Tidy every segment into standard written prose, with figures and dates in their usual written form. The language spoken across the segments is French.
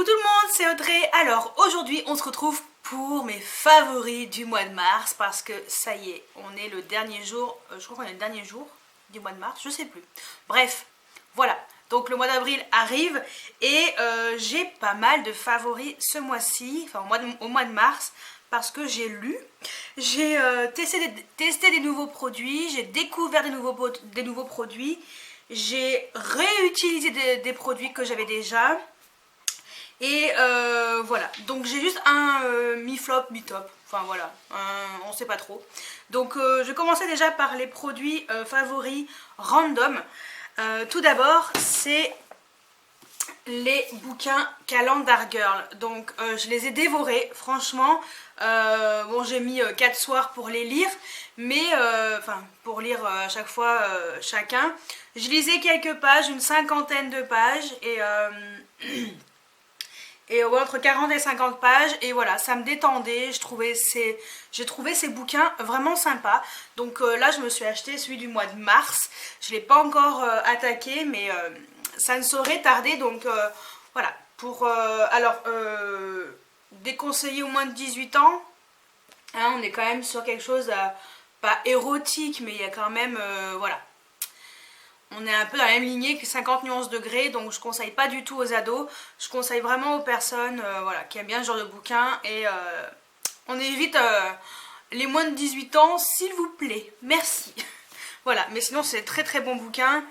tout le monde, c'est Audrey. Alors aujourd'hui on se retrouve pour mes favoris du mois de mars parce que ça y est, on est le dernier jour, je crois qu'on est le dernier jour du mois de mars, je sais plus. Bref, voilà, donc le mois d'avril arrive et j'ai pas mal de favoris ce mois-ci, enfin au mois de mars, parce que j'ai lu, j'ai testé des nouveaux produits, j'ai découvert des nouveaux produits, j'ai réutilisé des produits que j'avais déjà. Et voilà, donc j'ai juste un mi-flop, mi-top, enfin voilà, on sait pas trop. Donc je commençais déjà par les produits favoris random. Tout d'abord, c'est les bouquins Calendar Girl. Donc je les ai dévorés, franchement. Bon, j'ai mis 4 soirs pour les lire, mais enfin pour lire à chaque fois chacun. Je lisais quelques pages, une cinquantaine de pages et entre 40 et 50 pages, et voilà, ça me détendait, j'ai trouvé ces bouquins vraiment sympas. Donc là je me suis acheté celui du mois de mars, je ne l'ai pas encore attaqué, mais ça ne saurait tarder, donc voilà, pour déconseiller au moins de 18 ans, hein, on est quand même sur quelque chose, pas érotique, mais il y a quand même, voilà. On est un peu dans la même lignée que 50 nuances degrés, donc je conseille pas du tout aux ados. Je conseille vraiment aux personnes voilà, qui aiment bien ce genre de bouquin. Et on évite les moins de 18 ans, s'il vous plaît. Merci. Voilà, mais sinon c'est très très bon bouquin.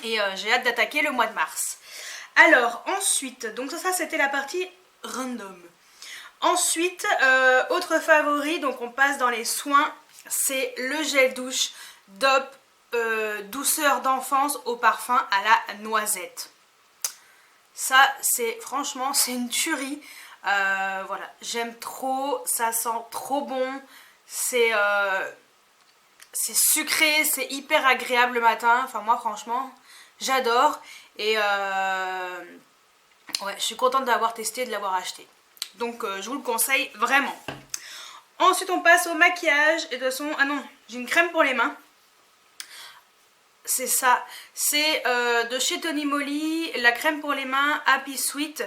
Et j'ai hâte d'attaquer le mois de mars. Alors, ensuite, donc ça c'était la partie random. Ensuite, autre favori, donc on passe dans les soins, c'est le gel douche DOP. Douceur d'enfance au parfum à la noisette. Ça, c'est franchement, c'est une tuerie. Voilà, j'aime trop, ça sent trop bon. C'est sucré, c'est hyper agréable le matin. Enfin, moi, franchement, j'adore. Et ouais, je suis contente d'avoir testé et de l'avoir acheté. Donc, je vous le conseille vraiment. Ensuite, on passe au maquillage. Et de toute façon, ah non, j'ai une crème pour les mains. C'est ça, c'est de chez Tony Moly, la crème pour les mains Happy Sweet.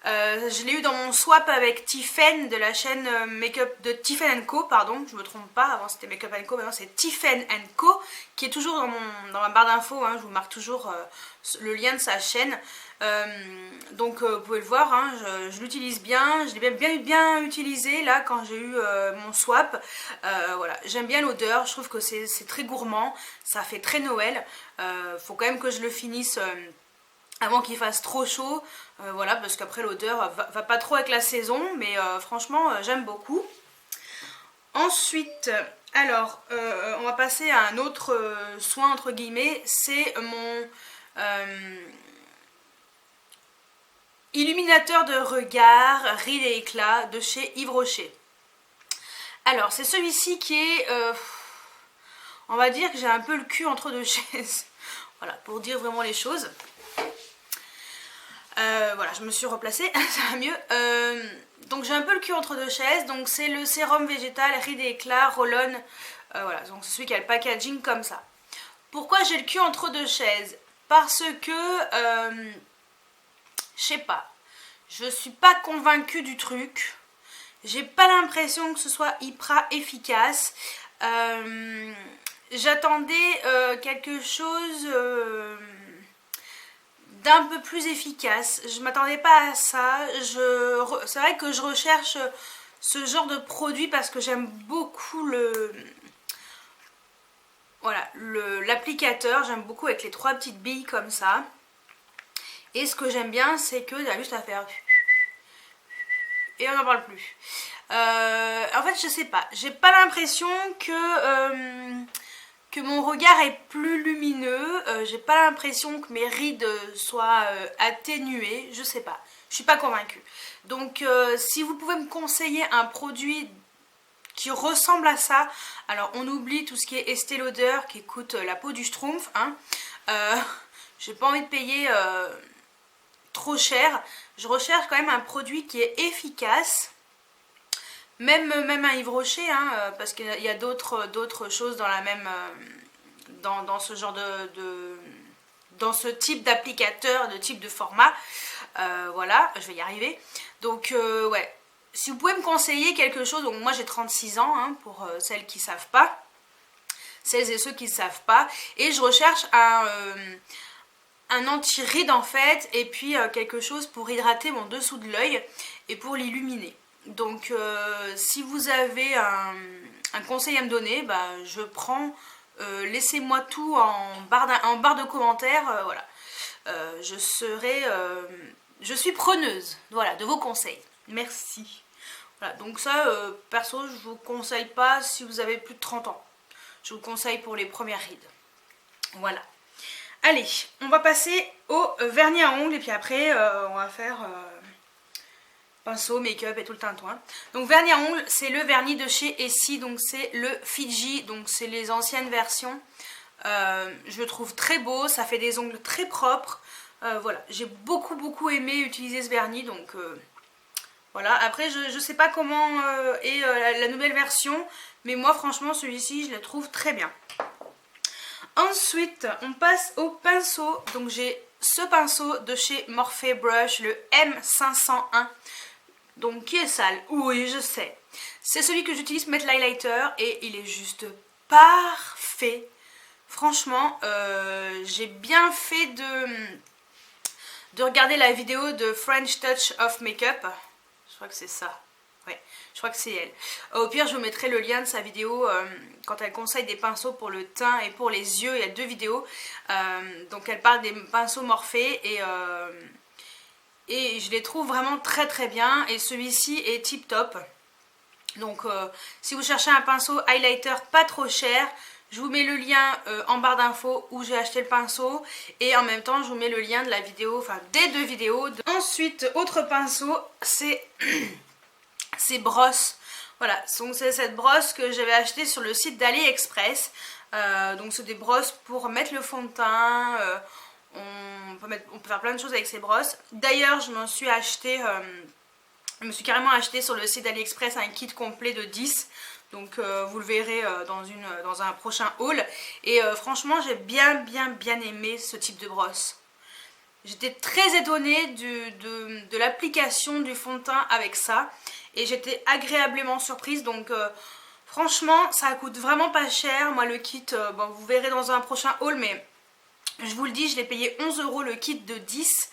Je l'ai eu dans mon swap avec Tiffen de la chaîne Make-up de Tiffen & Co, pardon, je me trompe pas, avant c'était Make-up & Co, maintenant c'est Tiffen & Co, qui est toujours dans ma barre d'infos, hein, je vous marque toujours le lien de sa chaîne. Donc vous pouvez le voir, hein, je l'utilise bien, je l'ai bien utilisé là quand j'ai eu mon swap. Voilà, j'aime bien l'odeur, je trouve que c'est très gourmand, ça fait très Noël. Faut quand même que je le finisse avant qu'il fasse trop chaud, voilà, parce qu'après l'odeur va pas trop avec la saison, mais franchement j'aime beaucoup. Ensuite, alors on va passer à un autre soin entre guillemets, c'est mon illuminateur de regard, rides et éclat de chez Yves Rocher. Alors c'est celui-ci qui est, on va dire que j'ai un peu le cul entre deux chaises. Voilà, pour dire vraiment les choses. Voilà, je me suis replacée, ça va mieux. Donc j'ai un peu le cul entre deux chaises. Donc c'est le sérum végétal rides et éclat Roll-On. Voilà, donc c'est celui qui a le packaging comme ça. Pourquoi j'ai le cul entre deux chaises? Parce que je sais pas, je suis pas convaincue du truc, j'ai pas l'impression que ce soit hyper efficace. J'attendais quelque chose d'un peu plus efficace, je m'attendais pas à ça. C'est vrai que je recherche ce genre de produit parce que j'aime beaucoup l'applicateur, j'aime beaucoup avec les 3 petites billes comme ça. Et ce que j'aime bien, c'est qu'il y a juste à faire et on n'en parle plus. En fait, je sais pas, j'ai pas l'impression que mon regard est plus lumineux. J'ai pas l'impression que mes rides soient atténuées. Je sais pas, je suis pas convaincue. Donc, si vous pouvez me conseiller un produit qui ressemble à ça, alors on oublie tout ce qui est Estée Lauder qui coûte la peau du schtroumpf, hein. J'ai pas envie de payer trop cher. Je recherche quand même un produit qui est efficace, même un Yves Rocher, hein, parce qu'il y a d'autres choses dans la même dans ce genre dans ce type d'applicateur, de type de format. Voilà, je vais y arriver. Donc ouais, si vous pouvez me conseiller quelque chose, donc moi j'ai 36 ans, hein, pour celles qui ne savent pas, celles et ceux qui ne savent pas, et je recherche un anti-ride en fait, et puis quelque chose pour hydrater mon dessous de l'œil et pour l'illuminer. Donc si vous avez un conseil à me donner, bah, je prends, laissez-moi tout en barre de commentaires, voilà. Je suis preneuse, voilà, de vos conseils. Merci. Voilà, donc ça, perso, je vous conseille pas si vous avez plus de 30 ans. Je vous conseille pour les premières rides. Voilà. Allez, on va passer au vernis à ongles et puis après, on va faire pinceau, make-up et tout le tintouin. Donc vernis à ongles, c'est le vernis de chez Essie, donc c'est le Fiji, donc c'est les anciennes versions. Je le trouve très beau, ça fait des ongles très propres. Voilà, j'ai beaucoup aimé utiliser ce vernis, donc voilà. Après, je sais pas comment est la nouvelle version, mais moi franchement celui-ci je le trouve très bien. Ensuite, on passe au pinceau. Donc j'ai ce pinceau de chez Morphe Brush, le M501. Donc qui est sale, oui je sais. C'est celui que j'utilise pour mettre l'highlighter et il est juste parfait. Franchement, j'ai bien fait de regarder la vidéo de French Touch of Makeup. Je crois que c'est ça. Ouais, je crois que c'est elle. Au pire, je vous mettrai le lien de sa vidéo quand elle conseille des pinceaux pour le teint et pour les yeux. Il y a 2 vidéos. Donc elle parle des pinceaux Morphe et je les trouve vraiment très bien. Et celui-ci est tip top. Donc si vous cherchez un pinceau highlighter pas trop cher, je vous mets le lien en barre d'infos où j'ai acheté le pinceau. Et en même temps, je vous mets le lien de la vidéo, enfin des 2 vidéos. Ensuite, autre pinceau, c'est ces brosses. Voilà, donc c'est cette brosse que j'avais achetée sur le site d'AliExpress. Donc c'est des brosses pour mettre le fond de teint. On peut faire plein de choses avec ces brosses. D'ailleurs, je me suis carrément acheté sur le site d'AliExpress un kit complet de 10. Donc vous le verrez dans un prochain haul. Et franchement, j'ai bien aimé ce type de brosse. J'étais très étonnée de l'application du fond de teint avec ça. Et j'étais agréablement surprise. Donc franchement, ça coûte vraiment pas cher. Moi, le kit, bon, vous verrez dans un prochain haul. Mais je vous le dis, je l'ai payé 11 € le kit de 10.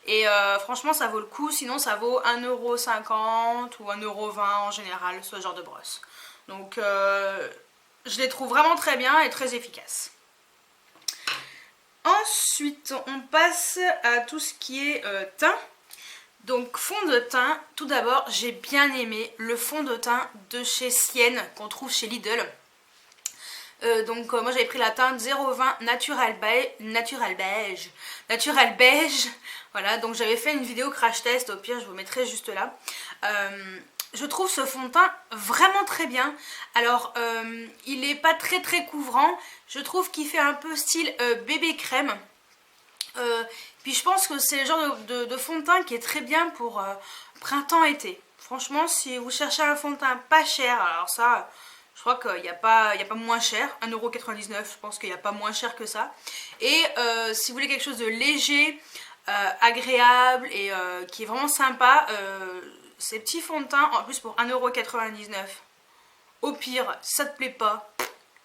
Et franchement, ça vaut le coup. Sinon, ça vaut 1,50 € ou 1,20 € en général, ce genre de brosse. Donc je les trouve vraiment très bien et très efficaces. Ensuite, on passe à tout ce qui est teint. Donc fond de teint, tout d'abord, j'ai bien aimé le fond de teint de chez Sienne qu'on trouve chez Lidl. Donc moi j'avais pris la teinte 020 Natural Beige. Voilà, donc j'avais fait une vidéo crash test, au pire je vous mettrai juste là. Je trouve ce fond de teint vraiment très bien. Alors il n'est pas très couvrant. Je trouve qu'il fait un peu style bébé crème. Puis je pense que c'est le genre de fond de teint qui est très bien pour printemps-été. Franchement, si vous cherchez un fond de teint pas cher, alors ça, je crois qu'il n'y a pas moins cher. 1,99 €, je pense qu'il n'y a pas moins cher que ça. Et si vous voulez quelque chose de léger, agréable et qui est vraiment sympa, ces petits fonds de teint, en plus pour 1,99 €. Au pire, si ça te plaît pas,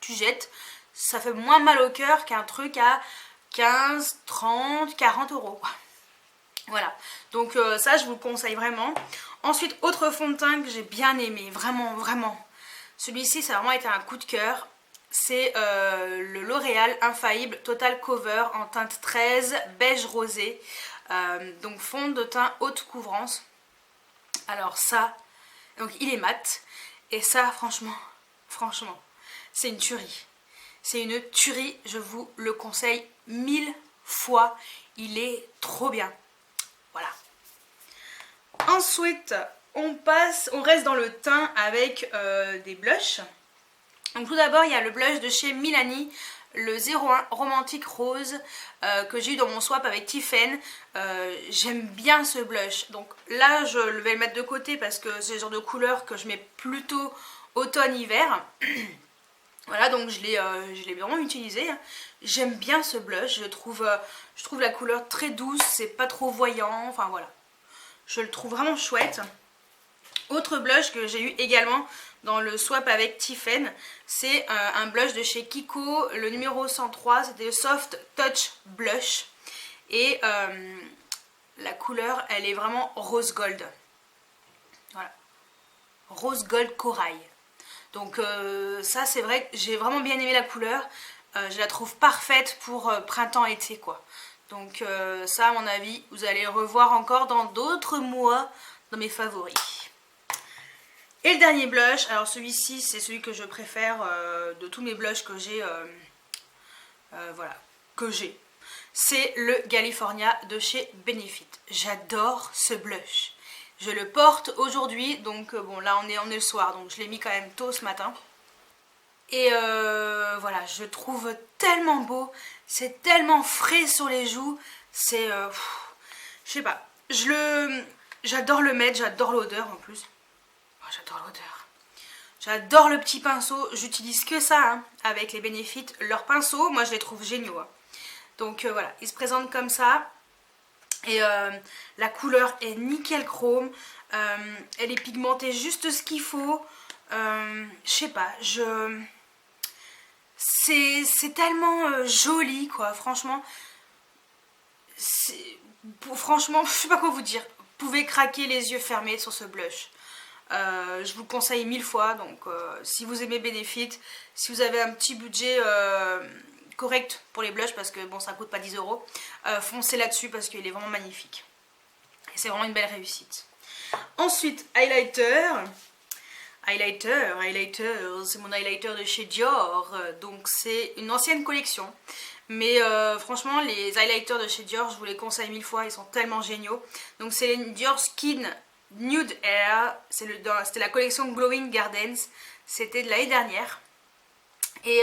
tu jettes. Ça fait moins mal au cœur qu'un truc à 15, 30, 40 €. Voilà, donc ça je vous le conseille vraiment. Ensuite, autre fond de teint que j'ai bien aimé, vraiment. Celui-ci, ça a vraiment été un coup de cœur. C'est le L'Oréal Infaillible Total Cover en teinte 13, beige rosé. Donc fond de teint haute couvrance. Alors ça, donc il est mat. Et ça, franchement, c'est une tuerie. C'est une tuerie, je vous le conseille 1000 fois. Il est trop bien. Voilà. Ensuite, on reste dans le teint avec des blushs. Donc tout d'abord, il y a le blush de chez Milani, le 01 Romantique Rose que j'ai eu dans mon swap avec Tiffen. J'aime bien ce blush. Donc là, je vais le mettre de côté parce que c'est le genre de couleur que je mets plutôt automne-hiver. Voilà, donc je l'ai vraiment utilisé. J'aime bien ce blush, je trouve la couleur très douce, c'est pas trop voyant, enfin voilà. Je le trouve vraiment chouette. Autre blush que j'ai eu également dans le swap avec Tiffen, c'est un blush de chez Kiko, le numéro 103, c'était le Soft Touch Blush. Et la couleur, elle est vraiment rose gold. Voilà. Rose gold corail. Donc ça, c'est vrai que j'ai vraiment bien aimé la couleur. Je la trouve parfaite pour printemps-été, quoi. Donc ça, à mon avis, vous allez le revoir encore dans d'autres mois dans mes favoris. Et le dernier blush, alors celui-ci, c'est celui que je préfère de tous mes blushs que j'ai. Voilà, que j'ai. C'est le California de chez Benefit. J'adore ce blush. Je le porte aujourd'hui, donc bon, là on est le soir, donc je l'ai mis quand même tôt ce matin. Et voilà, je trouve tellement beau, c'est tellement frais sur les joues, c'est... je sais pas, j'adore le mettre, j'adore l'odeur en plus. Oh, j'adore l'odeur. J'adore le petit pinceau, j'utilise que ça hein, avec les Benefit. Leurs pinceaux, moi je les trouve géniaux. Hein. Donc voilà, ils se présentent comme ça. Et la couleur est nickel chrome. Elle est pigmentée juste ce qu'il faut. Je sais pas, c'est tellement joli quoi, franchement. Franchement, je sais pas quoi vous dire. Vous pouvez craquer les yeux fermés sur ce blush. Je vous le conseille 1000 fois. Donc si vous aimez Benefit, si vous avez un petit budget correct pour les blushs, parce que bon ça coûte pas 10 €, foncez là-dessus parce qu'il est vraiment magnifique. Et c'est vraiment une belle réussite. Ensuite, highlighter, c'est mon highlighter de chez Dior, donc c'est une ancienne collection. Mais franchement, les highlighters de chez Dior, je vous les conseille 1000 fois, ils sont tellement géniaux. Donc c'est les Dior Skin Nude Air, c'était la collection Glowing Gardens, c'était de l'année dernière. Et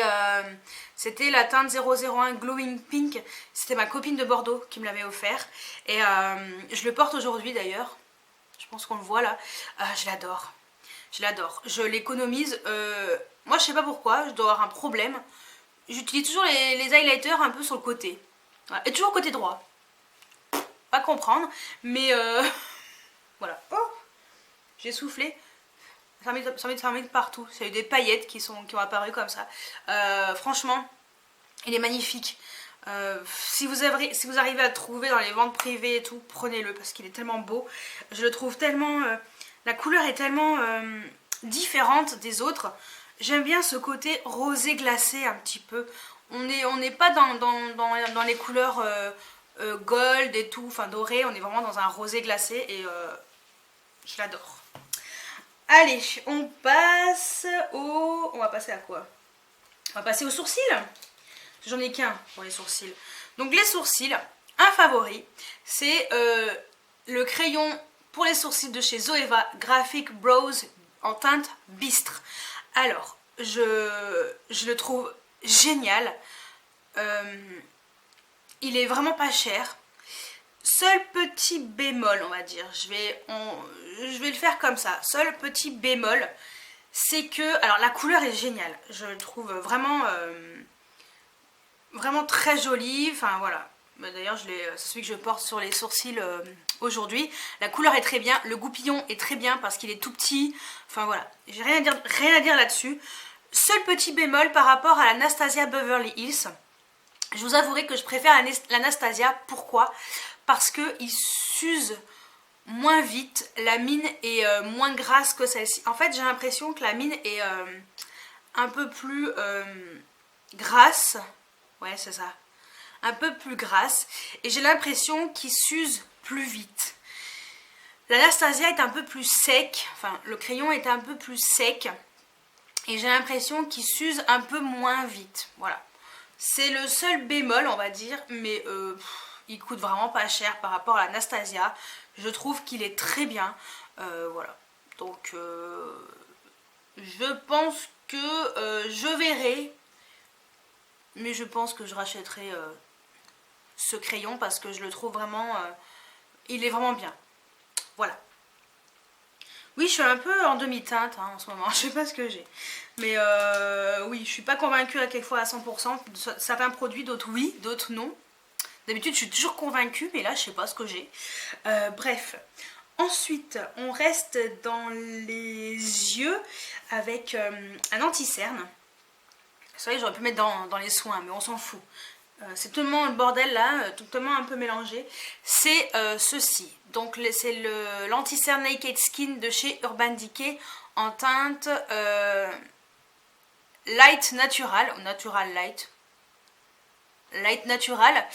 c'était la teinte 001 Glowing Pink, c'était ma copine de Bordeaux qui me l'avait offert. Et je le porte aujourd'hui d'ailleurs, je pense qu'on le voit là, je l'adore. Je l'adore, je l'économise, moi je sais pas pourquoi, je dois avoir un problème. J'utilise toujours les highlighters un peu sur le côté. Voilà. Et toujours côté droit. Pas comprendre, mais voilà. Oh, j'ai soufflé. Ça met partout. Il y a eu des paillettes qui ont apparu comme ça. Franchement, il est magnifique. Si vous arrivez à le trouver dans les ventes privées et tout, prenez-le parce qu'il est tellement beau. Je le trouve tellement... la couleur est tellement différente des autres. J'aime bien ce côté rosé glacé un petit peu. On n'est pas dans les couleurs gold et tout, enfin doré. On est vraiment dans un rosé glacé et je l'adore. Allez, on va passer à quoi? On va passer aux sourcils. J'en ai qu'un pour les sourcils. Donc les sourcils, un favori, c'est le crayon pour les sourcils de chez Zoeva Graphic Brows en teinte bistre. Alors, je le trouve génial. Il est vraiment pas cher. Seul petit bémol, on va dire. Je vais le faire comme ça. Seul petit bémol, c'est que... Alors, la couleur est géniale. Je le trouve vraiment, vraiment très joli. Enfin, voilà. D'ailleurs, c'est celui que je porte sur les sourcils aujourd'hui. La couleur est très bien. Le goupillon est très bien parce qu'il est tout petit. Enfin, voilà. J'ai rien à dire là-dessus. Seul petit bémol par rapport à l'Anastasia Beverly Hills. Je vous avouerai que je préfère l'Anastasia. Pourquoi ? Parce qu'il s'use moins vite. La mine est moins grasse que celle-ci. En fait, j'ai l'impression que la mine est un peu plus grasse. Ouais, c'est ça. Un peu plus grasse. Et j'ai l'impression qu'il s'use plus vite. L'Anastasia est un peu plus sec. Enfin, le crayon est un peu plus sec. Et j'ai l'impression qu'il s'use un peu moins vite. Voilà. C'est le seul bémol, on va dire. Mais il coûte vraiment pas cher par rapport à l'Anastasia. Je trouve qu'il est très bien. Voilà. Donc, je pense que je verrai. Mais je pense que je rachèterai ce crayon parce que je le trouve vraiment... il est vraiment bien. Voilà. Oui, je suis un peu en demi-teinte hein, en ce moment, je sais pas ce que j'ai. Mais oui, je suis pas convaincue à quelquefois à 100%. Certains produits, d'autres oui, d'autres non. D'habitude, je suis toujours convaincue, mais là, je sais pas ce que j'ai. Bref. Ensuite, on reste dans les yeux avec un anti-cerne. C'est vrai que j'aurais pu mettre dans les soins, mais on s'en fout. C'est tellement le bordel là, tellement un peu mélangé. C'est ceci. Donc c'est l'anti-cerne Naked Skin de chez Urban Decay en teinte Light Natural, ou Natural Light. Light Natural.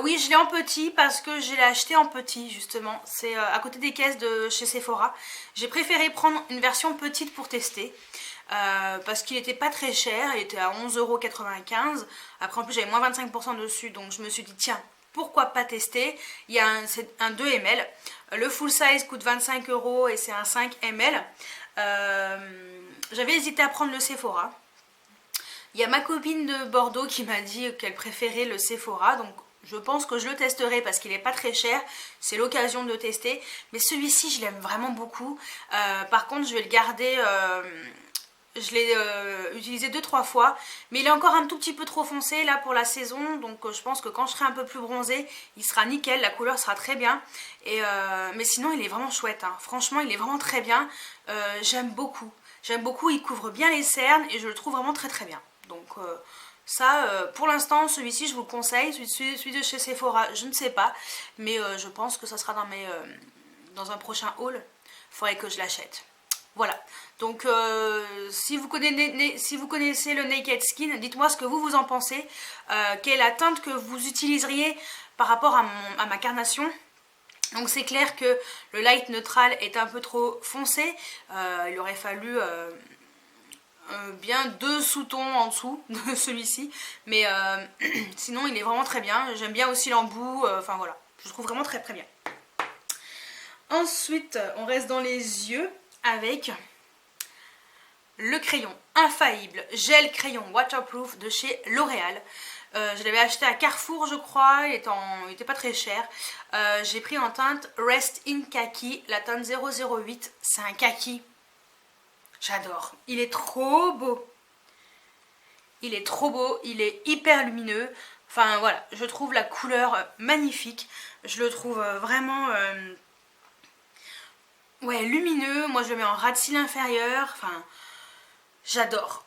Oui, je l'ai en petit parce que je l'ai acheté en petit justement. C'est à côté des caisses de chez Sephora. J'ai préféré prendre une version petite pour tester. Parce qu'il était pas très cher, il était à 11,95 €. Après en plus j'avais moins 25% dessus, donc je me suis dit tiens, pourquoi pas tester. Il y a un 2 ml. Le full size coûte 25 € et c'est un 5 ml. J'avais hésité à prendre le Sephora. Il y a ma copine de Bordeaux qui m'a dit qu'elle préférait le Sephora, donc je pense que je le testerai parce qu'il n'est pas très cher, c'est l'occasion de le tester. Mais celui-ci, je l'aime vraiment beaucoup. Par contre, je vais le garder... je l'ai utilisé 2-3 fois, mais il est encore un tout petit peu trop foncé là pour la saison, donc je pense que quand je serai un peu plus bronzée, il sera nickel, la couleur sera très bien. Mais sinon, il est vraiment chouette, hein. Franchement, il est vraiment très bien. J'aime beaucoup. J'aime beaucoup, il couvre bien les cernes et je le trouve vraiment très très bien. Donc ça, pour l'instant, celui-ci, je vous le conseille. Celui de chez Sephora, je ne sais pas, mais je pense que ça sera dans un prochain haul. Il faudrait que je l'achète. Voilà, donc si vous connaissez le Naked Skin, dites-moi ce que vous en pensez. Quelle est la teinte que vous utiliseriez par rapport à ma carnation. Donc c'est clair que le light neutral est un peu trop foncé. Il aurait fallu bien 2 sous-tons en dessous de celui-ci. Mais sinon il est vraiment très bien. J'aime bien aussi l'embout. Enfin voilà, je le trouve vraiment très très bien. Ensuite, on reste dans les yeux avec le crayon infaillible gel crayon waterproof de chez L'Oréal. Je l'avais acheté à Carrefour je crois, il était pas très cher. J'ai pris en teinte Rest in Kaki, la teinte 008, c'est un kaki. J'adore, il est trop beau. Il est trop beau, il est hyper lumineux. Enfin voilà, je trouve la couleur magnifique. Je le trouve vraiment... ouais, lumineux. Moi je le mets en ras de cils inférieur. Enfin, j'adore.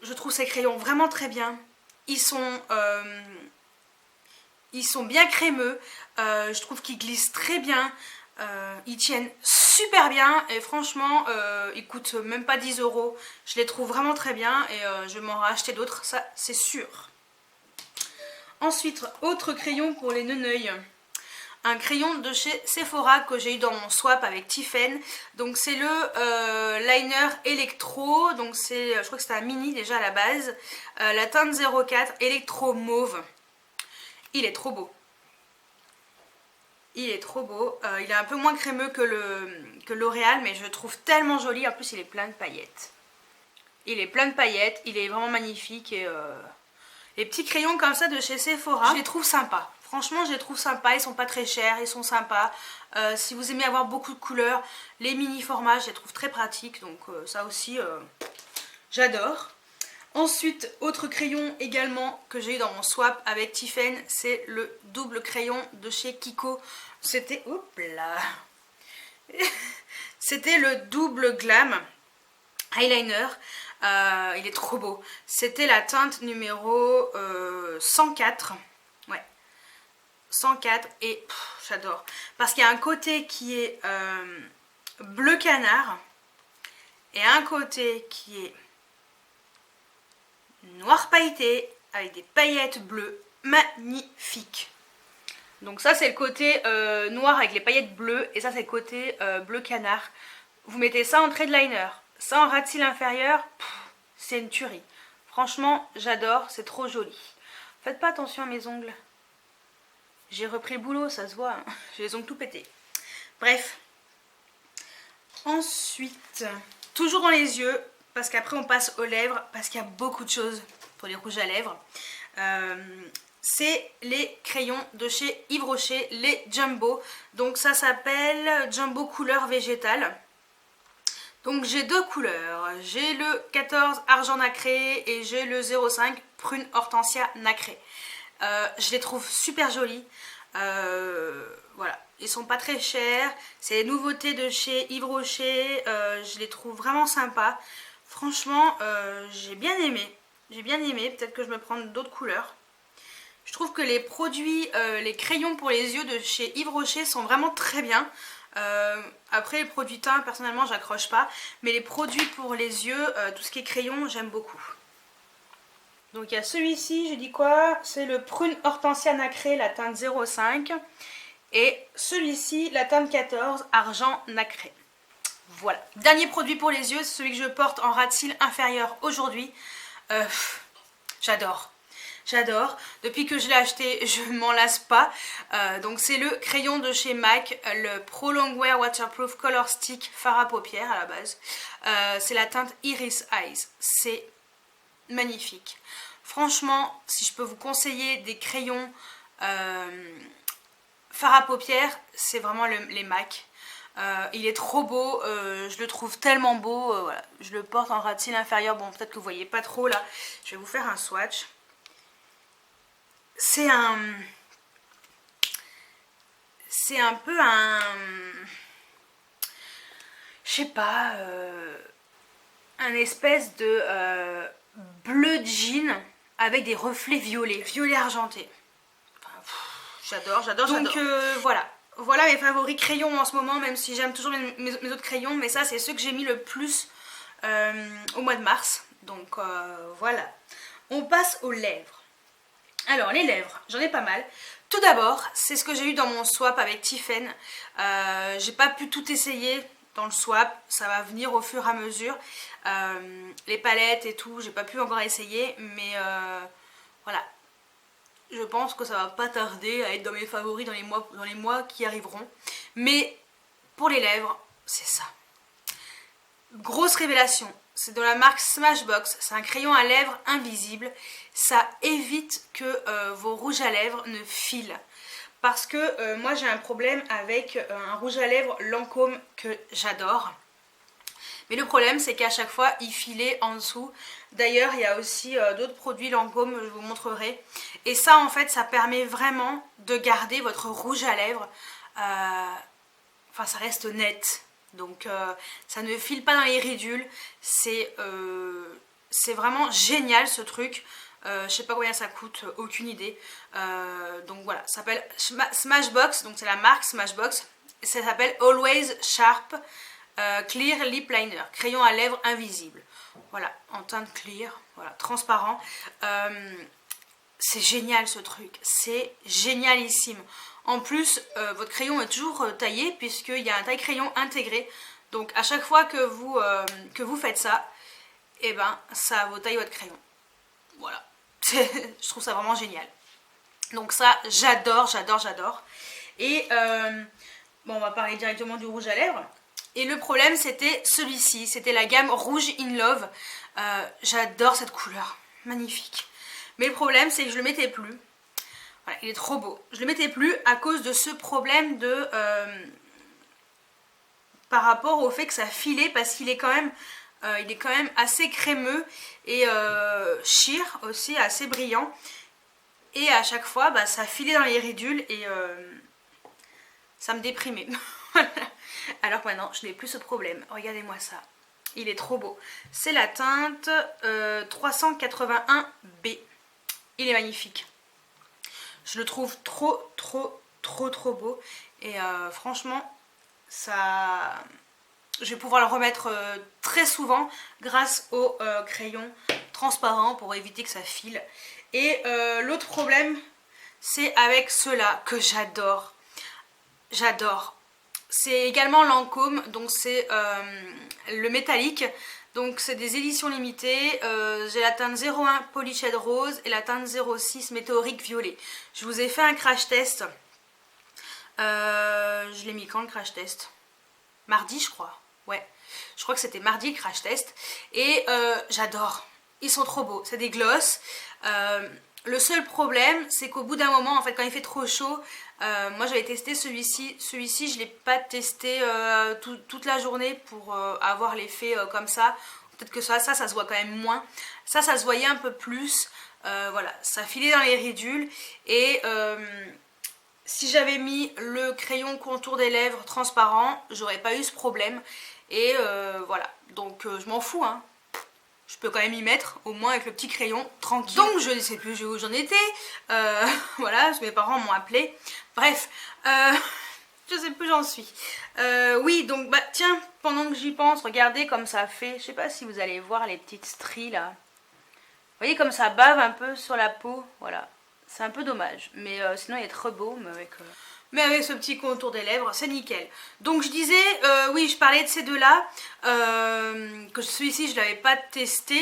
Je trouve ces crayons vraiment très bien. Ils sont bien crémeux. Je trouve qu'ils glissent très bien. Ils tiennent super bien. Et franchement, ils coûtent même pas 10 €. Je les trouve vraiment très bien. Et je vais m'en racheter d'autres, ça c'est sûr. Ensuite, autre crayon pour les neuneuils. Un crayon de chez Sephora que j'ai eu dans mon swap avec Tiffen. Donc c'est le liner électro. Donc c'est, je crois que c'était un mini déjà à la base. La teinte 04 électro mauve. Il est trop beau. Il est trop beau. Il est un peu moins crémeux que L'Oréal, mais je le trouve tellement joli. En plus il est plein de paillettes. Il est plein de paillettes. Il est vraiment magnifique. Et les petits crayons comme ça de chez Sephora, je les trouve sympas. Franchement, je les trouve sympas, ils sont pas très chers, ils sont sympas. Si vous aimez avoir beaucoup de couleurs, les mini formats, je les trouve très pratiques. Donc ça aussi, j'adore. Ensuite, autre crayon également que j'ai eu dans mon swap avec Tiffen, c'est le double crayon de chez Kiko. C'était... Hop là. C'était le double glam eyeliner. Il est trop beau. C'était la teinte numéro 104. 104 et j'adore parce qu'il y a un côté qui est bleu canard et un côté qui est noir pailleté avec des paillettes bleues magnifiques. Donc ça c'est le côté noir avec les paillettes bleues et ça c'est le côté bleu canard. Vous mettez ça en trait de liner, ça en ras de cils inférieur, c'est une tuerie. Franchement j'adore, c'est trop joli. Faites pas attention à mes ongles. J'ai repris le boulot, ça se voit, hein. J'ai les ongles tout pétés. Bref. Ensuite, toujours dans les yeux, parce qu'après on passe aux lèvres, parce qu'il y a beaucoup de choses pour les rouges à lèvres. c'est les crayons de chez Yves Rocher, les Jumbo. Donc ça s'appelle Jumbo couleur végétale. Donc j'ai deux couleurs, j'ai le 14 argent nacré et j'ai le 05 prune hortensia nacré. Je les trouve super jolis, voilà, ils sont pas très chers, c'est les nouveautés de chez Yves Rocher, je les trouve vraiment sympas. Franchement, j'ai bien aimé, peut-être que je me prends d'autres couleurs. Je trouve que les produits, les crayons pour les yeux de chez Yves Rocher sont vraiment très bien. Après les produits teints, personnellement j'accroche pas, mais les produits pour les yeux, tout ce qui est crayon, j'aime beaucoup. Donc il y a celui-ci, je dis quoi? C'est le prune hortensia nacré, la teinte 05, et celui-ci, la teinte 14 argent nacré. Voilà, dernier produit pour les yeux, c'est celui que je porte en ras de cils inférieur aujourd'hui. J'adore. J'adore, depuis que je l'ai acheté, je m'en lasse pas. Donc c'est le crayon de chez MAC, le Pro Longwear Waterproof Color Stick fard à paupières à la base. C'est la teinte Iris Eyes, c'est magnifique. Franchement, si je peux vous conseiller des crayons fard à paupières, c'est vraiment les MAC. Il est trop beau, je le trouve tellement beau, voilà. Je le porte en ras de cils inférieur, bon peut-être que vous voyez pas trop là, je vais vous faire un swatch. C'est un peu un, je sais pas, un espèce de bleu jean avec des reflets violets, violet argenté. Enfin, j'adore. Donc voilà mes favoris crayons en ce moment, même si j'aime toujours mes autres crayons, mais ça c'est ceux que j'ai mis le plus au mois de mars. Donc voilà. On passe aux lèvres. Alors les lèvres, j'en ai pas mal. Tout d'abord, c'est ce que j'ai eu dans mon swap avec Tiffen. J'ai pas pu tout essayer dans le swap, ça va venir au fur et à mesure. Les palettes et tout, j'ai pas pu encore essayer, mais voilà. Je pense que ça va pas tarder à être dans mes favoris dans les mois qui arriveront. Mais pour les lèvres, c'est ça. Grosse révélation, c'est de la marque Smashbox, c'est un crayon à lèvres invisible, ça évite que vos rouges à lèvres ne filent. Parce que moi j'ai un problème avec un rouge à lèvres Lancôme que j'adore. Mais le problème c'est qu'à chaque fois il filait en dessous. D'ailleurs il y a aussi d'autres produits Lancôme, je vous montrerai. Et ça en fait ça permet vraiment de garder votre rouge à lèvres, enfin ça reste net. Donc ça ne file pas dans les ridules, c'est vraiment génial ce truc. Je sais pas combien ça coûte, aucune idée. Donc voilà, ça s'appelle Smashbox, donc c'est la marque Smashbox. Ça s'appelle Always Sharp Clear Lip Liner, crayon à lèvres invisible. Voilà, en teinte clear, voilà, transparent. C'est génial ce truc, c'est génialissime. En plus, votre crayon est toujours taillé puisqu'il y a un taille-crayon intégré. Donc à chaque fois que vous faites ça, et ben ça vous taille votre crayon. Voilà, je trouve ça vraiment génial. Donc ça, j'adore. Et bon, on va parler directement du rouge à lèvres. Et le problème, c'était celui-ci, c'était la gamme Rouge in Love. J'adore cette couleur, magnifique. Mais le problème, c'est que je le mettais plus. Voilà, il est trop beau. Je le mettais plus à cause de ce problème de par rapport au fait que ça filait, parce qu'il est quand même assez crémeux et sheer aussi, assez brillant. Et à chaque fois, bah, ça filait dans les ridules et ça me déprimait. Alors maintenant, je n'ai plus ce problème. Regardez-moi ça. Il est trop beau. C'est la teinte 381B. Il est magnifique. Je le trouve trop beau. Et franchement, ça... je vais pouvoir le remettre très souvent grâce au crayon transparent pour éviter que ça file. Et l'autre problème, c'est avec ceux-là que j'adore. C'est également Lancôme, donc c'est le métallique. Donc c'est des éditions limitées. J'ai la teinte 01 Polyched Rose et la teinte 06 Météorique Violet. Je vous ai fait un crash test. Je l'ai mis quand le crash test? Mardi je crois. Ouais, je crois que c'était mardi le crash test. Et j'adore. Ils sont trop beaux. C'est des glosses. Le seul problème, c'est qu'au bout d'un moment, en fait, quand il fait trop chaud, moi j'avais testé celui-ci. Celui-ci, je ne l'ai pas testé toute la journée pour avoir l'effet comme ça. Peut-être que ça se voit quand même moins. Ça se voyait un peu plus. Voilà, ça filait dans les ridules. Et si j'avais mis le crayon contour des lèvres transparent, j'aurais pas eu ce problème. Et voilà, donc je m'en fous, hein. Je peux quand même y mettre, au moins avec le petit crayon, tranquille. Donc je ne sais plus où j'en étais. Voilà, mes parents m'ont appelé. Bref, je sais plus où j'en suis. Oui, donc bah tiens, pendant que j'y pense, regardez comme ça fait. Je sais pas si vous allez voir les petites stries là. Vous voyez comme ça bave un peu sur la peau. Voilà, c'est un peu dommage. Mais sinon il est trop beau, mais avec ce petit contour des lèvres, c'est nickel. Donc je disais, oui, je parlais de ces deux-là, que celui-ci je ne l'avais pas testé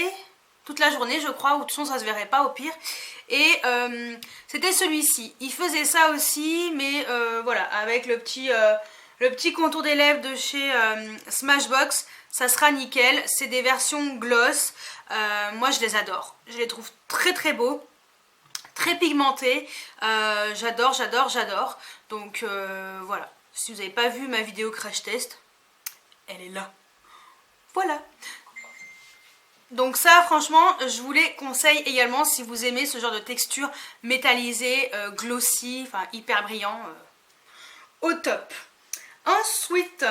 toute la journée, je crois, ou de toute façon ça se verrait pas au pire. Et c'était celui-ci. Il faisait ça aussi, mais voilà, avec le petit contour des lèvres de chez Smashbox, ça sera nickel. C'est des versions gloss. Moi je les adore. Je les trouve très très beaux. Très pigmenté, j'adore. Donc voilà, si vous n'avez pas vu ma vidéo crash test, elle est là. Voilà. Donc ça franchement, je vous les conseille également si vous aimez ce genre de texture métallisée, glossy, enfin hyper brillant, au top. Ensuite,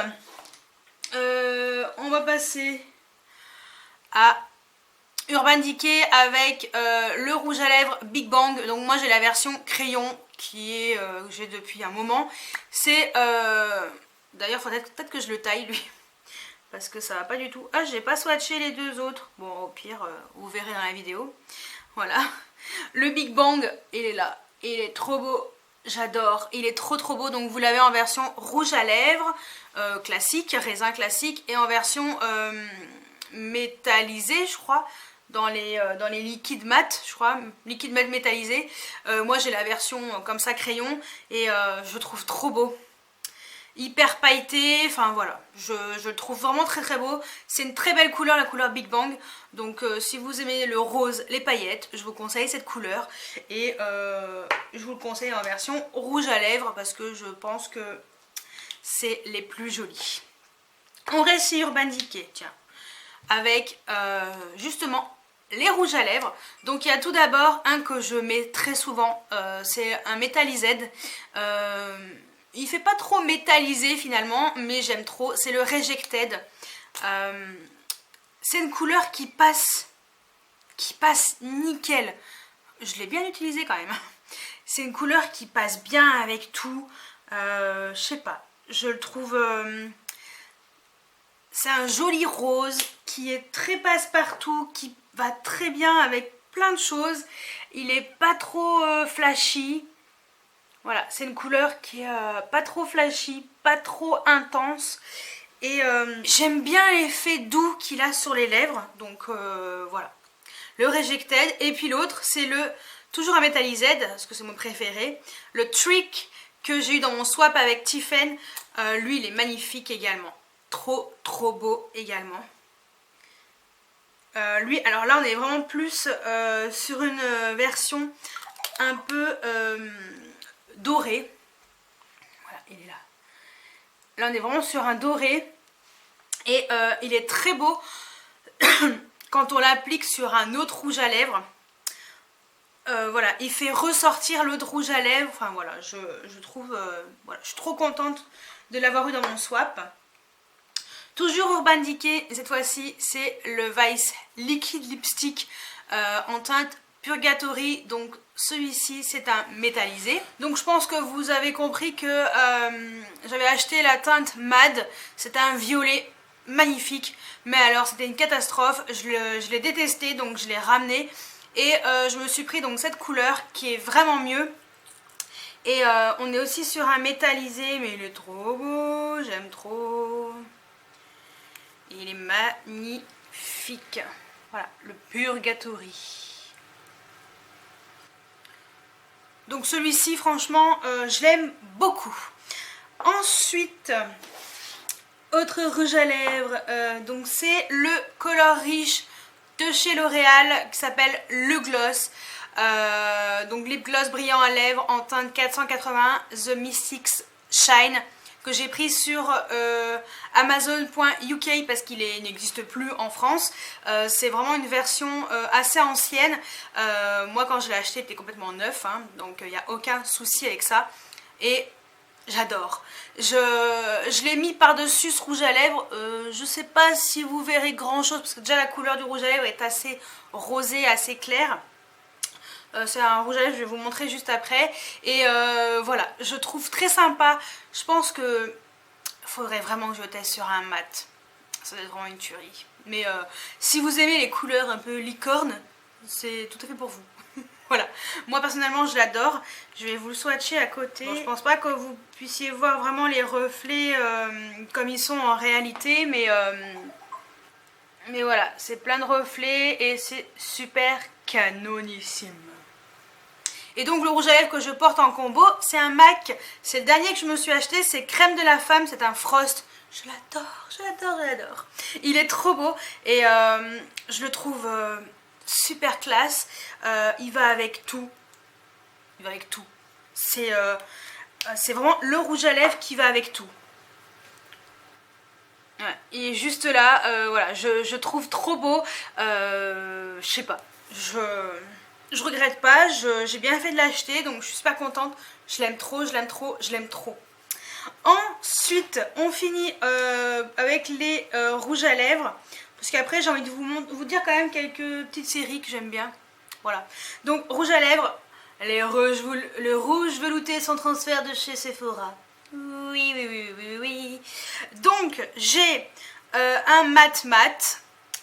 on va passer à Urban Decay avec le rouge à lèvres Big Bang. Donc moi j'ai la version crayon qui est que j'ai depuis un moment. C'est d'ailleurs peut-être que je le taille lui parce que ça va pas du tout. Ah, j'ai pas swatché les deux autres. Bon, au pire vous verrez dans la vidéo. Voilà. Le Big Bang, il est là. Il est trop beau. J'adore. Il est trop beau. Donc vous l'avez en version rouge à lèvres classique, raisin classique, et en version métallisée, je crois. Dans les liquides mat, je crois, liquide mat métallisé. Moi j'ai la version comme ça crayon et je trouve trop beau. Hyper pailleté, enfin voilà, je le trouve vraiment très beau. C'est une très belle couleur, la couleur Big Bang. Donc si vous aimez le rose, les paillettes, je vous conseille cette couleur. Et je vous le conseille en version rouge à lèvres parce que je pense que c'est les plus jolis. On reste sur Urban Decay, tiens, avec justement les rouges à lèvres. Donc il y a tout d'abord un que je mets très souvent, c'est un métallisé. Il fait pas trop métallisé finalement, mais j'aime trop. C'est le Rejected. C'est une couleur qui passe nickel. Je l'ai bien utilisé quand même. C'est une couleur qui passe bien avec tout. Je sais pas, je le trouve... c'est un joli rose qui est très passe-partout, qui va très bien avec plein de choses. Il est pas trop flashy. Voilà, c'est une couleur qui est pas trop flashy, pas trop intense. Et j'aime bien l'effet doux qu'il a sur les lèvres. Donc voilà, le Rejected. Et puis l'autre, c'est toujours un métallisé, parce que c'est mon préféré. Le Trick que j'ai eu dans mon swap avec Tiffen. Lui, il est magnifique également. Trop beau également. Lui, alors là on est vraiment plus sur une version un peu dorée. Voilà, il est là. Là on est vraiment sur un doré. Et il est très beau quand on l'applique sur un autre rouge à lèvres. Voilà, il fait ressortir l'autre rouge à lèvres. Enfin voilà, je trouve... voilà, je suis trop contente de l'avoir eu dans mon swap. Toujours Urban Decay, cette fois-ci c'est le Vice Liquid Lipstick en teinte Purgatory. Donc celui-ci c'est un métallisé. Donc je pense que vous avez compris que j'avais acheté la teinte Mad. C'était un violet magnifique. Mais alors c'était une catastrophe. Je l'ai détesté, donc je l'ai ramené. Et je me suis pris donc cette couleur qui est vraiment mieux. Et on est aussi sur un métallisé, mais il est trop beau, j'aime trop. Il est magnifique. Voilà, le Purgatory. Donc celui-ci, franchement, je l'aime beaucoup. Ensuite, autre rouge à lèvres, donc c'est le Color Riche de chez L'Oréal qui s'appelle Le Gloss. Donc lip gloss brillant à lèvres en teinte 480 The Mystics Shine, que j'ai pris sur Amazon.uk parce qu'il n'existe plus en France. C'est vraiment une version assez ancienne. Moi quand je l'ai acheté il était complètement neuf, hein, donc il n'y a aucun souci avec ça. Et j'adore. Je l'ai mis par-dessus ce rouge à lèvres. Je sais pas si vous verrez grand chose parce que déjà la couleur du rouge à lèvres est assez rosée, assez claire. C'est un rouge à lèvres, je vais vous montrer juste après. Et voilà, je trouve très sympa. Je pense que faudrait vraiment que je le teste sur un mat. Ça doit être vraiment une tuerie. Mais si vous aimez les couleurs un peu licorne, c'est tout à fait pour vous. Voilà, moi personnellement je l'adore. Je vais vous le swatcher à côté. Bon, je pense pas que vous puissiez voir vraiment les reflets comme ils sont en réalité, mais voilà, c'est plein de reflets et c'est super canonissime. Et donc le rouge à lèvres que je porte en combo, c'est un MAC. C'est le dernier que je me suis acheté, c'est Crème de la Femme, c'est un Frost. Je l'adore, je l'adore, je l'adore. Il est trop beau et je le trouve super classe. Il va avec tout. Il va avec tout. C'est vraiment le rouge à lèvres qui va avec tout. Ouais, il est juste là, voilà, je trouve trop beau. Je sais pas, je regrette pas, j'ai bien fait de l'acheter, donc je suis super contente. Je l'aime trop, je l'aime trop, je l'aime trop. Ensuite, on finit avec les rouges à lèvres. Parce qu'après, j'ai envie de vous dire quand même quelques petites séries que j'aime bien. Voilà. Donc, rouge à lèvres, le rouge velouté sans transfert de chez Sephora. Oui, oui, oui, oui, oui. Donc, j'ai un mat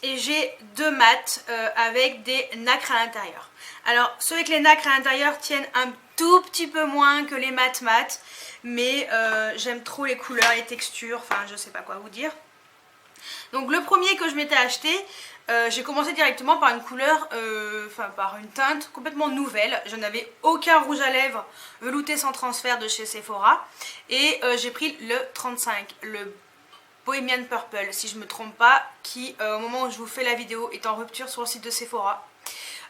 et j'ai deux mats avec des nacres à l'intérieur. Alors, ceux avec les nacres à l'intérieur tiennent un tout petit peu moins que les mat, mais j'aime trop les couleurs, les textures, enfin, je sais pas quoi vous dire. Donc, le premier que je m'étais acheté, j'ai commencé directement par une couleur, par une teinte complètement nouvelle. Je n'avais aucun rouge à lèvres velouté sans transfert de chez Sephora. Et j'ai pris le 35, le Bohemian Purple, si je ne me trompe pas, qui au moment où je vous fais la vidéo est en rupture sur le site de Sephora.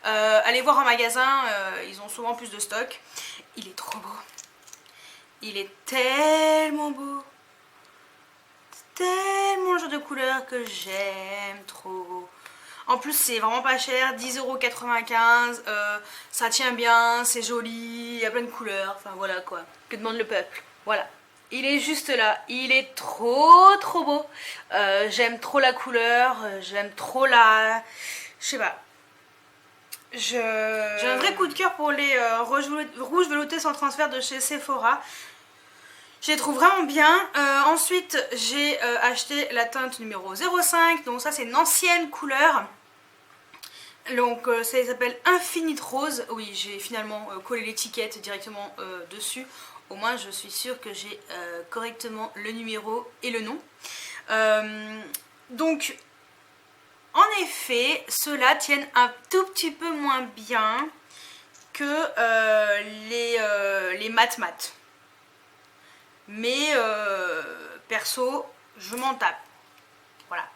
Allez voir en magasin, ils ont souvent plus de stock. Il est trop beau. Il est tellement beau. Tellement le genre de couleur que j'aime trop. En plus c'est vraiment pas cher, 10,95 €, ça tient bien, c'est joli, il y a plein de couleurs, enfin voilà quoi, que demande le peuple, voilà. Il est juste là, il est trop trop beau, j'aime trop la couleur, j'aime trop la... je sais pas. J'ai un vrai coup de cœur pour les rouges veloutés sans transfert de chez Sephora. Je les trouve vraiment bien. Ensuite, j'ai acheté la teinte numéro 05. Donc ça, c'est une ancienne couleur. Donc ça s'appelle Infinite Rose. Oui, j'ai finalement collé l'étiquette directement dessus. Au moins, je suis sûre que j'ai correctement le numéro et le nom. Donc, en effet, ceux-là tiennent un tout petit peu moins bien que les mat. Mais perso, je m'en tape. Voilà.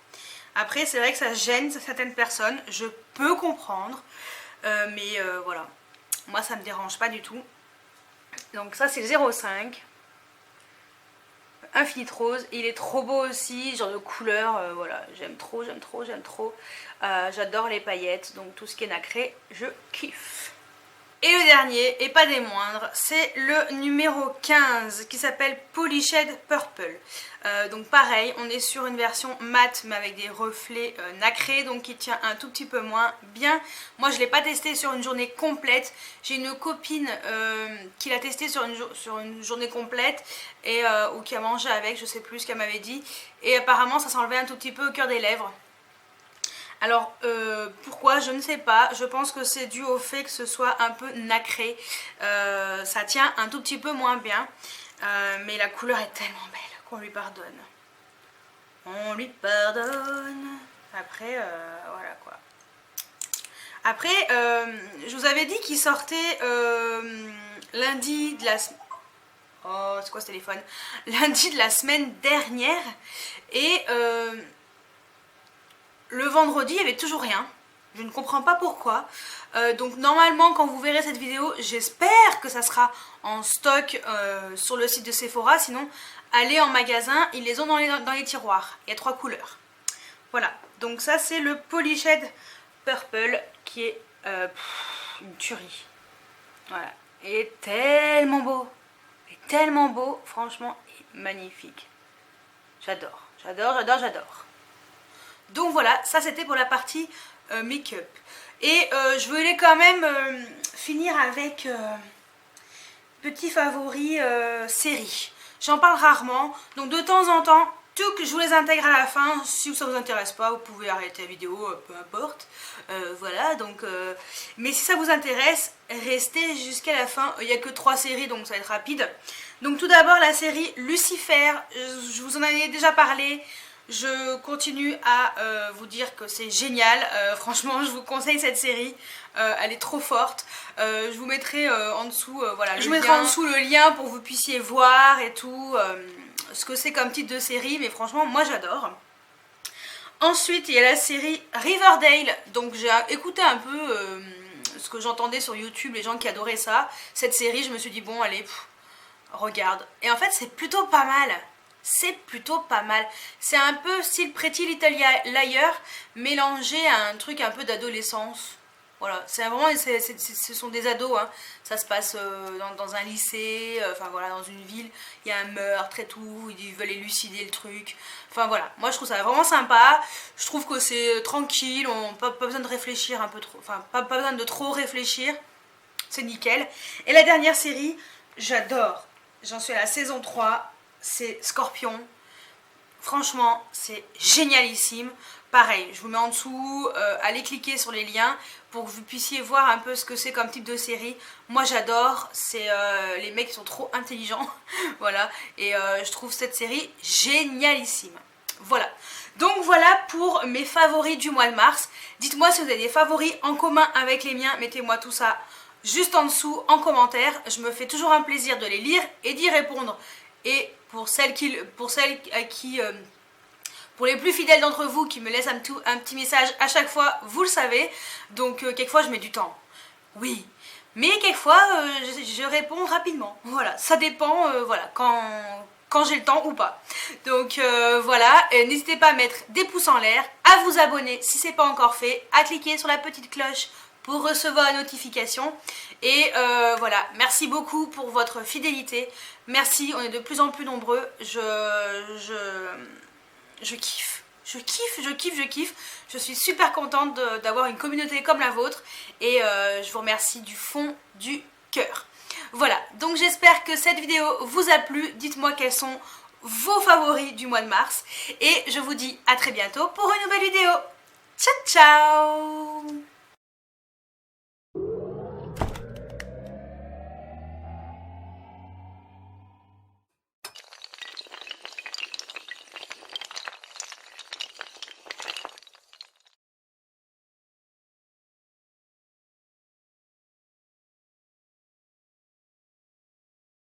Après, c'est vrai que ça gêne certaines personnes. Je peux comprendre. Mais voilà. Moi, ça me dérange pas du tout. Donc ça, c'est le 05. Infinite Rose. Il est trop beau aussi. Genre de couleur. Voilà. J'aime trop, j'aime trop, j'aime trop. J'adore les paillettes. Donc tout ce qui est nacré, je kiffe. Et le dernier, et pas des moindres, c'est le numéro 15 qui s'appelle Polished Purple. Donc pareil, on est sur une version mat mais avec des reflets nacrés, donc qui tient un tout petit peu moins bien. Moi je ne l'ai pas testé sur une journée complète. J'ai une copine qui l'a testé sur une journée complète et, ou qui a mangé avec, je sais plus ce qu'elle m'avait dit. Et apparemment ça s'enlevait un tout petit peu au cœur des lèvres. Alors pourquoi, je ne sais pas, je pense que c'est dû au fait que ce soit un peu nacré, ça tient un tout petit peu moins bien, mais la couleur est tellement belle qu'on lui pardonne. On lui pardonne. Après, voilà quoi. Après, je vous avais dit qu'il sortait lundi de la... Oh, c'est quoi ce téléphone? Lundi de la semaine dernière et... le vendredi, il n'y avait toujours rien. Je ne comprends pas pourquoi. Donc normalement quand vous verrez cette vidéo, j'espère que ça sera en stock sur le site de Sephora. Sinon, allez en magasin, ils les ont dans les tiroirs. Il y a 3 couleurs. Voilà, donc ça c'est le Polished Purple qui est une tuerie. Voilà, il est tellement beau. Il est tellement beau, franchement, il est magnifique. J'adore, j'adore, j'adore, j'adore. Donc voilà, ça c'était pour la partie make-up. Et je voulais quand même finir avec petit favori série. J'en parle rarement, donc de temps en temps, je vous les intègre à la fin. Si ça vous intéresse pas, vous pouvez arrêter la vidéo, peu importe. Voilà, donc mais si ça vous intéresse, restez jusqu'à la fin. Il n'y a que 3 séries, donc ça va être rapide. Donc tout d'abord la série Lucifer, je vous en avais déjà parlé. Je continue à vous dire que c'est génial, franchement je vous conseille cette série, elle est trop forte. Je vous mettrai en dessous, voilà, je vous mettrai en dessous le lien pour que vous puissiez voir et tout, ce que c'est comme titre de série, mais franchement moi j'adore. Ensuite il y a la série Riverdale, donc j'ai écouté un peu ce que j'entendais sur YouTube, les gens qui adoraient ça, cette série, je me suis dit bon allez, regarde, et en fait c'est plutôt pas mal. C'est plutôt pas mal. C'est un peu style Pretty Little Liars mélangé à un truc un peu d'adolescence. Voilà, c'est vraiment, ce sont des ados, hein. Ça se passe dans un lycée, enfin voilà, dans une ville. Il y a un meurtre et tout, ils veulent élucider le truc. Enfin voilà, moi je trouve ça vraiment sympa. Je trouve que c'est tranquille, on pas besoin de réfléchir un peu trop, enfin pas besoin de trop réfléchir. C'est nickel. Et la dernière série, j'adore. J'en suis à la saison 3. C'est Scorpion. Franchement, c'est génialissime. Pareil, je vous mets en dessous, allez cliquer sur les liens pour que vous puissiez voir un peu ce que c'est comme type de série. Moi j'adore, c'est les mecs qui sont trop intelligents. Voilà, et je trouve cette série génialissime. Voilà, donc voilà pour mes favoris du mois de mars. Dites-moi si vous avez des favoris en commun avec les miens, mettez-moi tout ça juste en dessous en commentaire. Je me fais toujours un plaisir de les lire et d'y répondre. Et pour les plus fidèles d'entre vous qui me laissent un petit message à chaque fois, vous le savez. Donc quelquefois je mets du temps, oui, mais quelquefois je réponds rapidement. Voilà, ça dépend, voilà, quand j'ai le temps ou pas. Donc voilà, n'hésitez pas à mettre des pouces en l'air, à vous abonner si ce n'est pas encore fait, à cliquer sur la petite cloche pour recevoir la notification. Et voilà, merci beaucoup pour votre fidélité. Merci, on est de plus en plus nombreux. Je kiffe. Je kiffe. Je suis super contente d'avoir une communauté comme la vôtre. Et je vous remercie du fond du cœur. Voilà, donc j'espère que cette vidéo vous a plu. Dites-moi quels sont vos favoris du mois de mars. Et je vous dis à très bientôt pour une nouvelle vidéo. Ciao, ciao!